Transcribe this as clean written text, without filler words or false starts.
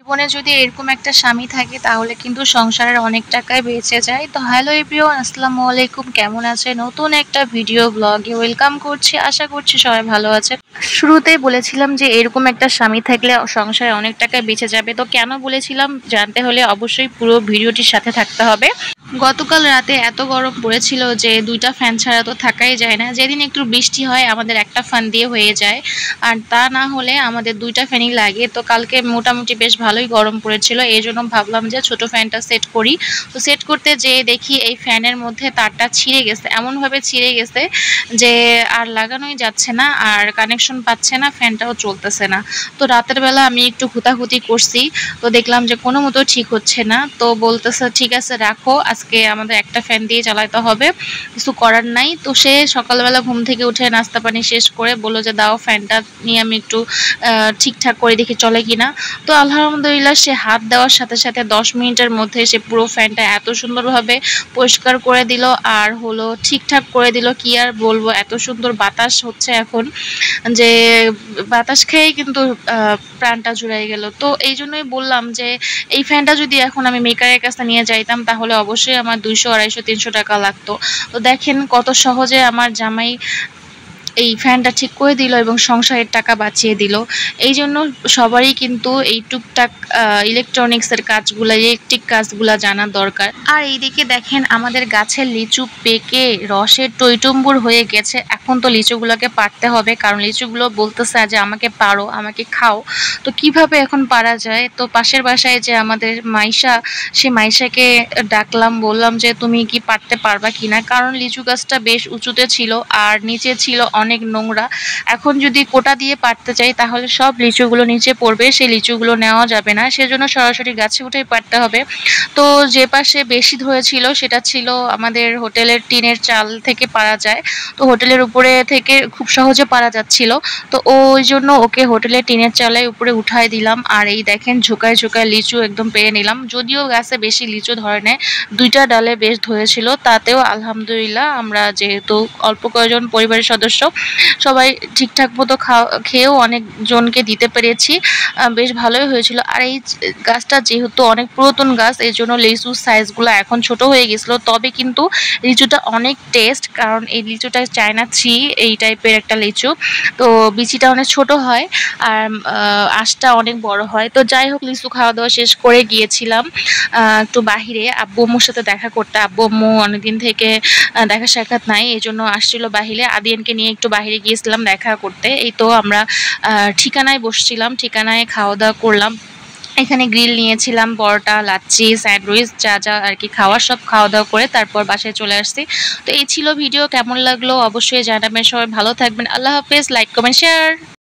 জীবনে যদি এরকম একটা স্বামী থাকে তাহলে কিন্তু সংসারের অনেক টাকাই বেঁচে যায়। তো হ্যালো এভরিওয়ান, আসসালামু আলাইকুম। কেমন আছে? নতুন একটা ভিডিও ব্লগে ওয়েলকাম করছি। আশা করছি সবাই ভালো আছে। শুরুতেই বলেছিলাম যে এরকম একটা স্বামী থাকলে সংসারে অনেক টাকা বেঁচে যাবে। তো কেন বলেছিলাম জানতে হলে অবশ্যই পুরো ভিডিওটির সাথে থাকতে হবে। গতকাল রাতে এত গরম পড়েছিল যে দুইটা ফ্যান ছাড়া তো থাকাই যায় না। যেদিন একটু বৃষ্টি হয় আমাদের একটা ফ্যান দিয়ে হয়ে যায়, আর তা না হলে আমাদের দুইটা ফ্যানই লাগে। তো কালকে মোটামুটি বেশ ভালোই গরম পড়েছিল, এই জন্য ভাবলাম যে ছোট ফ্যানটা সেট করি। তো সেট করতে যেয়ে দেখি এই ফ্যানের মধ্যে তারটা ছিঁড়ে গেছে, এমনভাবে ছিঁড়ে গেছে যে আর লাগানোই যাচ্ছে না, আর কানেকশন পাচ্ছে না, ফ্যানটাও চলতেছে না। তো রাতের বেলা আমি একটু হুতাহুতি করছি, তো দেখলাম যে কোনো মতো ঠিক হচ্ছে না। তো বলতেছে ঠিক আছে রাখো, আজকে আমাদের একটা ফ্যান দিয়ে চালাতে হবে, কিছু করার নাই। তো সে সকালবেলা ঘুম থেকে উঠে নাস্তা পানি শেষ করে বললো যে দাও ফ্যানটা নিয়ে আমি একটু ঠিকঠাক করে দেখি চলে কিনা। তো আলহামদুলিল্লাহ সে হাত দেওয়ার সাথে সাথে 10 মিনিটের মধ্যে সে পুরো ফ্যানটা এত সুন্দরভাবে পরিষ্কার করে দিল, আর হলো ঠিকঠাক করে দিল। কি আর বলবো, এত সুন্দর বাতাস হচ্ছে এখন যে বাতাস খেয়েই কিন্তু প্রাণটা জুড়াই গেল। তো এই জন্যই বললাম যে এই ফ্যানটা যদি এখন আমি মেকারের কাছে নিয়ে যাইতাম তাহলে অবশ্যই আমার 200, 250, 300 টাকা লাগতো। তো দেখেন কত সহজে আমার জামাই এই ফ্যানটা ঠিক করে দিল এবং সংসারের টাকা বাঁচিয়ে দিল। এই জন্য সবারই কিন্তু এই টুকটাক ইলেকট্রনিক্সের কাজগুলো, ইলেকট্রিক কাজগুলো জানা দরকার। আর এইদিকে দেখেন আমাদের গাছের লিচু পেকে রসের টইটুম্বুর হয়ে গেছে। এখন তো লিচুগুলোকে পাড়তে হবে, কারণ লিচুগুলো বলতেছে যে আমাকে পারো, আমাকে খাও। তো কিভাবে এখন পারা যায়? তো পাশের বাসায় যে আমাদের মাইশা, সে মাইশাকে ডাকলাম, বললাম যে তুমি কি পারতে পারবা কিনা, কারণ লিচু গাছটা বেশ উঁচুতে ছিল আর নিচে ছিল অনেক নোংরা। এখন যদি কোটা দিয়ে পারতে চাই তাহলে সব লিচুগুলো নিচে পড়বে, সেই লিচুগুলো নেওয়া যাবে না, সেজন্য সরাসরি গাছে উঠেই পারতে হবে। তো যে পাশে বেশি ধরেছিল সেটা ছিল আমাদের হোটেলের টিনের চাল থেকে পারা যায়। তো হোটেলের উপরে থেকে খুব সহজে পারা যাচ্ছিল, তো ওই জন্য ওকে হোটেলের টিনের চালের উপরে উঠাই দিলাম। আর এই দেখেন ঝুঁকায় ঝুঁকায় লিচু একদম পেরে নিলাম। যদিও গাছে বেশি লিচু ধরে নেয়, দুইটা ডালে বেশ ধরেছিল, তাতেও আলহামদুলিল্লাহ আমরা যেহেতু অল্প কয়েকজন পরিবারের সদস্য সবাই ঠিকঠাক মতো খেয়েও অনেক জনকে দিতে পেরেছি। বেশ ভালোই হয়েছিল। আর এই গাছটা যেহেতু অনেক পুরাতন গাছ, এই জন্য লিচুর সাইজগুলো এখন ছোট হয়ে গেছিলো, তবে কিন্তু লিচুটা অনেক টেস্ট, কারণ এই লিচুটা চায়না 3 এই টাইপের একটা লিচু। তো বিচিটা অনেক ছোট হয় আর আঁশটা অনেক বড় হয়। তো যাই হোক, লিচু খাওয়া দাওয়া শেষ করে গিয়েছিলাম একটু বাহিরে আব্বু আম্মুর সাথে দেখা করতে। আব্বু আম্মু অনেকদিন থেকে দেখা সাক্ষাৎ নাই, এই জন্য আসছিল বাহিরে। আদিয়ানকে নিয়ে একটু বাহিরে গিয়েছিলাম দেখা করতে। এই তো আমরা ঠিকানায় বসছিলাম, ঠিকানায় খাওয়া দাওয়া করলাম। এখানে গ্রিল নিয়েছিলাম, পরোটা, লাচ্ছি, স্যান্ডউইচ, যা যা আর কি খাওয়ার সব খাওয়া দাওয়া করে তারপর বাসায় চলে আসছি। তো এই ছিল ভিডিও, কেমন লাগলো অবশ্যই জানাবেন। সবাই ভালো থাকবেন, আল্লাহ হাফেজ, লাইক কমেন্ট শেয়ার।